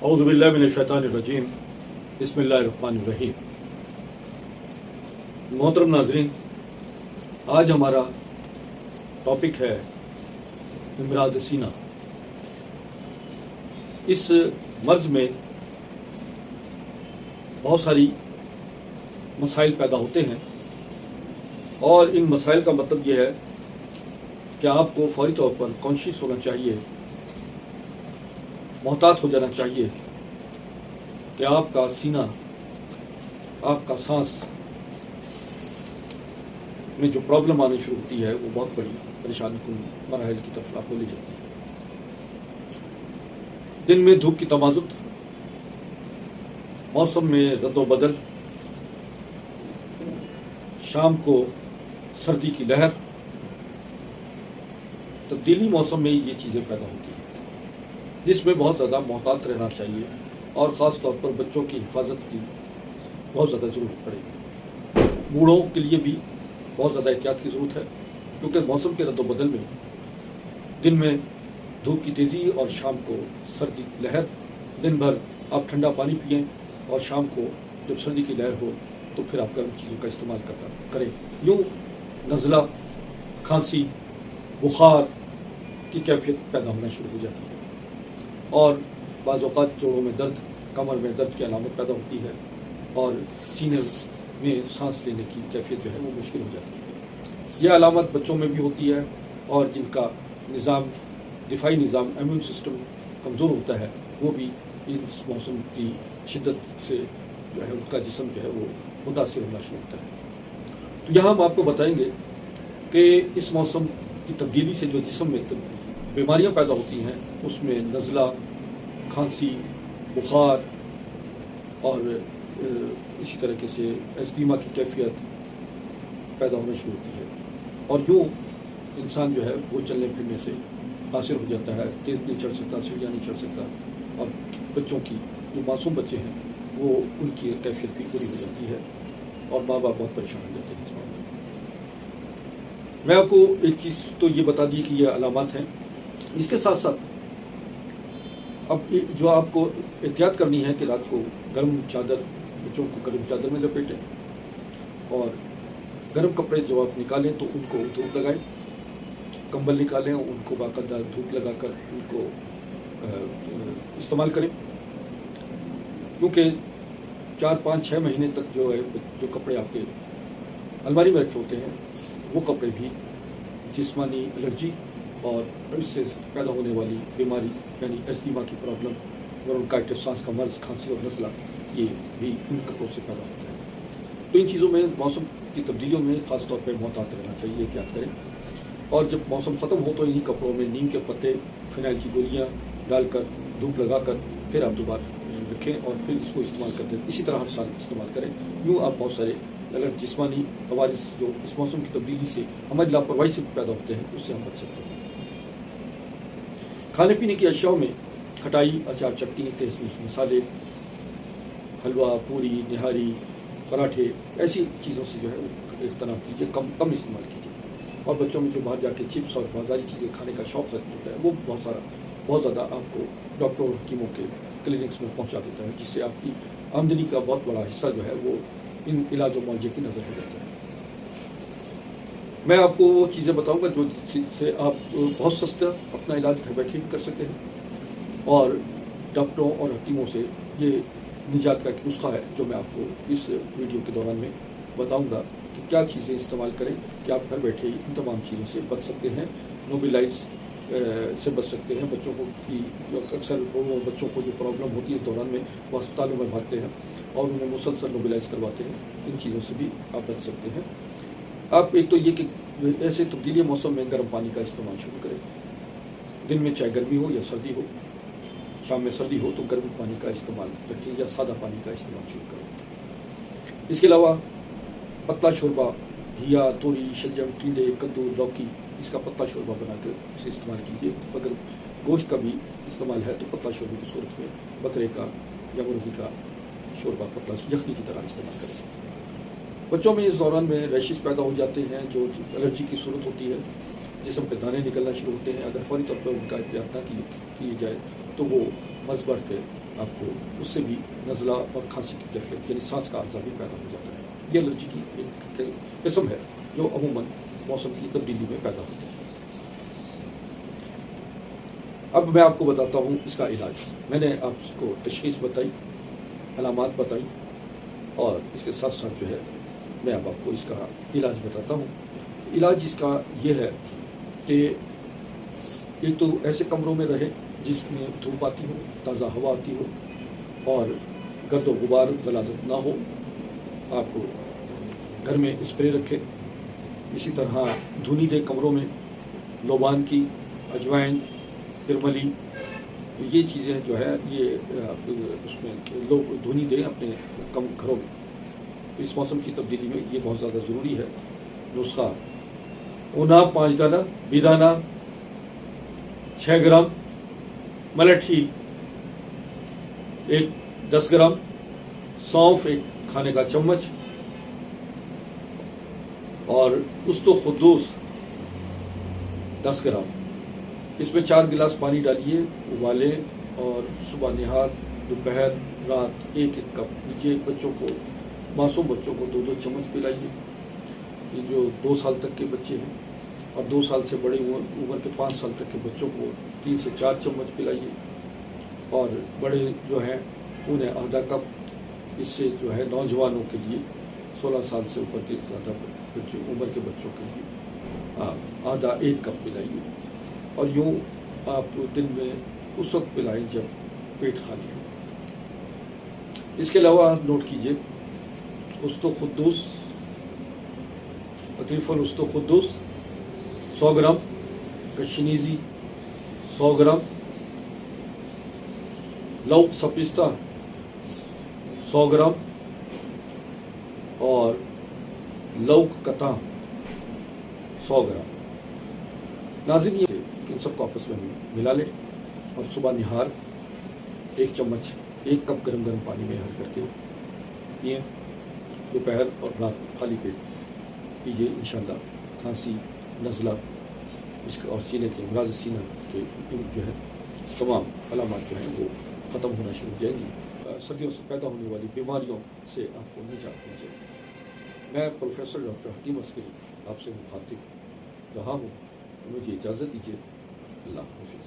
اعوذ باللہ من الشیطان الرجیم، بسم اللہ الرحمن الرحیم۔ محترم ناظرین، آج ہمارا ٹاپک ہے امراض سینہ۔ اس مرض میں بہت ساری مسائل پیدا ہوتے ہیں، اور ان مسائل کا مطلب یہ ہے کہ آپ کو فوری طور پر کانشیس ہونا چاہیے، محتاط ہو جانا چاہیے کہ آپ کا سینہ، آپ کا سانس میں جو پرابلم آنی شروع ہوتی ہے وہ بہت بڑی پریشانی کن مراحل کی طرف آپ کو لے جاتی ہے۔ دن میں دھوپ کی تمازت، موسم میں رد و بدل، شام کو سردی کی لہر، تبدیلی موسم میں یہ چیزیں پیدا ہوتی ہیں، جس میں بہت زیادہ محتاط رہنا چاہیے، اور خاص طور پر بچوں کی حفاظت کی بہت زیادہ ضرورت پڑے گی۔ بوڑھوں کے لیے بھی بہت زیادہ احتیاط کی ضرورت ہے، کیونکہ موسم کے رد و بدل میں دن میں دھوپ کی تیزی اور شام کو سردی کی لہر، دن بھر آپ ٹھنڈا پانی پئیں، اور شام کو جب سردی کی لہر ہو تو پھر آپ گرم چیزوں کا استعمال کریں۔ یوں نزلہ، کھانسی، بخار کی کیفیت پیدا ہونا شروع ہو جاتی ہے، اور بعض اوقات جوڑوں میں درد، کمر میں درد کی علامت پیدا ہوتی ہے، اور سینے میں سانس لینے کی کیفیت جو ہے وہ مشکل ہو جاتی ہے۔ یہ علامت بچوں میں بھی ہوتی ہے، اور جن کا دفاعی نظام، امیون سسٹم کمزور ہوتا ہے، وہ بھی اس موسم کی شدت سے جو ہے ان کا جسم جو ہے وہ متاثر ہونا شروع ہوتا ہے۔ تو یہاں ہم آپ کو بتائیں گے کہ اس موسم کی تبدیلی سے جو جسم میں بیماریاں پیدا ہوتی ہیں، اس میں نزلہ، کھانسی، بخار، اور اسی طریقے سے ایزیما کی کیفیت پیدا ہونا شروع ہوتی ہے، اور یوں انسان جو ہے وہ چلنے پھرنے سے قاصر ہو جاتا ہے، تیز نہیں چڑھ سکتا، سیڑھیاں نہیں چڑھ سکتا، اور بچوں کی جو معصوم بچے ہیں وہ ان کی کیفیت بھی پوری ہو جاتی ہے، اور ماں باپ بہت پریشان ہو جاتے ہیں اس معاملے میں۔ میں آپ کو ایک چیز تو یہ بتا دی کہ یہ علامات ہیں، اس کے ساتھ ساتھ اب جو آپ کو احتیاط کرنی ہے کہ رات کو گرم چادر، بچوں کو گرم چادر میں لپیٹیں، اور گرم کپڑے جو آپ نکالیں تو ان کو دھوپ لگائیں، کمبل نکالیں ان کو باقاعدہ دھوپ لگا کر ان کو استعمال کریں، کیونکہ 4، 5، 6 مہینے تک جو ہے جو کپڑے آپ کے الماری میں رکھے ہوتے ہیں، وہ کپڑے بھی جسمانی الرجی اور اس سے پیدا ہونے والی بیماری یعنی ایزیما کی پرابلم، برونکائٹس، سانس کا مرض، کھانسی اور نزلہ، یہ بھی ان کپڑوں سے پیدا ہوتا ہے۔ تو ان چیزوں میں، موسم کی تبدیلیوں میں خاص طور پہ محتاط رہنا چاہیے، احتیاط کریں، اور جب موسم ختم ہو تو انہی کپڑوں میں نیم کے پتے، فنائل کی گولیاں ڈال کر، دھوپ لگا کر پھر آپ دوبارہ رکھیں، اور پھر اس کو استعمال کرتے ہیں۔ اسی طرح ہر سال استعمال کریں۔ یوں آپ بہت سارے اگر جسمانی حوادث جو اس موسم کی تبدیلی سے ہماری لاپرواہی سے پیدا ہوتے ہیں، اس سے ہم بچ سکتے ہیں۔ کھانے پینے کی اشیاء میں کھٹائی، اچار، چٹنی، تیز مسالے، حلوہ، پوری، نہاری، پراٹھے، ایسی چیزوں سے جو ہے اجتناب کیجیے، کم استعمال کیجیے، اور بچوں میں جو باہر جا کے چپس اور بازاری چیزیں کھانے کا شوق ہوتا ہے، وہ بہت زیادہ آپ کو ڈاکٹر اور حکیموں کے کلینکس میں پہنچا دیتا ہے، جس سے آپ کی آمدنی کا بہت بڑا حصہ جو ہے وہ ان علاج و معالجے کی نظر ہو جاتا ہے۔ میں آپ کو وہ چیزیں بتاؤں گا جو سے آپ بہت سستا اپنا علاج گھر بیٹھے بھی کر سکتے ہیں، اور ڈاکٹروں اور حکیموں سے یہ نجات کا ایک نسخہ ہے جو میں آپ کو اس ویڈیو کے دوران میں بتاؤں گا کہ کیا چیزیں استعمال کریں کہ آپ گھر بیٹھے ہی ان تمام چیزوں سے بچ سکتے ہیں، نوبیلائز سے بچ سکتے ہیں۔ بچوں کو کی اکثر بچوں کو جو پرابلم ہوتی ہے اس دوران میں، وہ ہسپتالوں میں بھاگتے ہیں اور انہیں مسلسل نوبیلائز کرواتے ہیں، ان چیزوں سے بھی آپ بچ سکتے ہیں۔ آپ ایک تو یہ کہ ایسے تبدیلی موسم میں گرم پانی کا استعمال شروع کریں، دن میں چاہے گرمی ہو یا سردی ہو، شام میں سردی ہو تو گرم پانی کا استعمال رکھیں یا سادہ پانی کا استعمال شروع کریں۔ اس کے علاوہ پتلا شوربہ، گھیا، توری، شلجم، ٹنڈے، کدو، لوکی، اس کا پتلا شوربہ بنا کر اسے استعمال کیجیے۔ اگر گوشت کا بھی استعمال ہے تو پتلا شوربے کی صورت میں بکرے کا یا مرغی کا شوربہ پتلا یخنی کی طرح استعمال کریں۔ بچوں میں اس دوران میں ریشز پیدا ہو جاتے ہیں، جو الرجی کی صورت ہوتی ہے، جسم پہ دانے نکلنا شروع ہوتے ہیں۔ اگر فوری طور پر ان کا احتیاط نہ کی جائے تو وہ مرض بڑھ کے آپ کو اس سے بھی نزلہ اور کھانسی کی کیفیت یعنی سانس کا عارضہ بھی پیدا ہو جاتا ہے. یہ الرجی کی ایک قسم ہے جو عموماً موسم کی تبدیلی میں پیدا ہوتی ہے. اب میں آپ کو بتاتا ہوں اس کا علاج. میں نے آپ کو تشخیص بتائی، علامات بتائی، اور اس کے ساتھ ساتھ جو ہے میں اب آپ کو اس کا علاج بتاتا ہوں. علاج اس کا یہ ہے کہ ایک تو ایسے کمروں میں رہے جس میں دھوپ آتی ہو، تازہ ہوا آتی ہو، اور گرد و غبار غلاظت نہ ہو. آپ گھر میں اسپرے رکھے. اسی طرح دھونی دے کمروں میں لوبان کی، اجوائن، ترملی، یہ چیزیں جو ہے یہ اس میں لوگ دھونی دیں اپنے گھروں میں. اس موسم کی تبدیلی میں یہ بہت زیادہ ضروری ہے. نسخہ: اونا 5 دانہ، بیدانہ 6 گرام، ملٹھی 10 گرام، سونف 1 کھانے کا چمچ، اور استو خدوس 10 گرام. اس میں 4 گلاس پانی ڈالیے، ابالیں، اور صبح نہار، دوپہر، رات 1 کپ پیجیے. بچوں کو، معصوم بچوں کو 2 چمچ پلائیے. یہ جو 2 سال تک کے بچے ہیں اور 2 سال سے بڑے عمر کے 5 سال تک کے بچوں کو 3 سے 4 چمچ پلائیے. اور بڑے جو ہیں انہیں آدھا کپ. اس سے جو ہے نوجوانوں کے لیے 16 سال سے اوپر کے زیادہ عمر کے بچوں کے لیے آدھا 1 کپ پلائیے. اور یوں آپ دن میں اس وقت پلائیں جب پیٹ خالی ہو. اس کے علاوہ نوٹ کیجیے، استو خدوس، تقریفاً استو خدوس 100 گرام، کشنیزی 100 گرام، لوک سپستہ 100 گرام، اور لوک کتاں 100 گرام. ناظرین، یہ ان سب کو آپس میں ملا لیں اور صبح نہار 1 چمچ 1 کپ گرم پانی میں ہل کر کے پئیں. دوپہر اور رات خالی پیٹ پیجیے. انشاءاللہ کھانسی، نزلہ، اس اور سینے کے امراض سینہ کے جو ہے تمام علامات جو ہیں وہ ختم ہونا شروع ہو جائیں گی. سردیوں سے پیدا ہونے والی بیماریوں سے آپ کو نجات مل جائے گی. میں پروفیسر ڈاکٹر حکیم عسکری آپ سے مخاطب رہا ہوں. مجھے اجازت دیجیے. اللہ حافظ.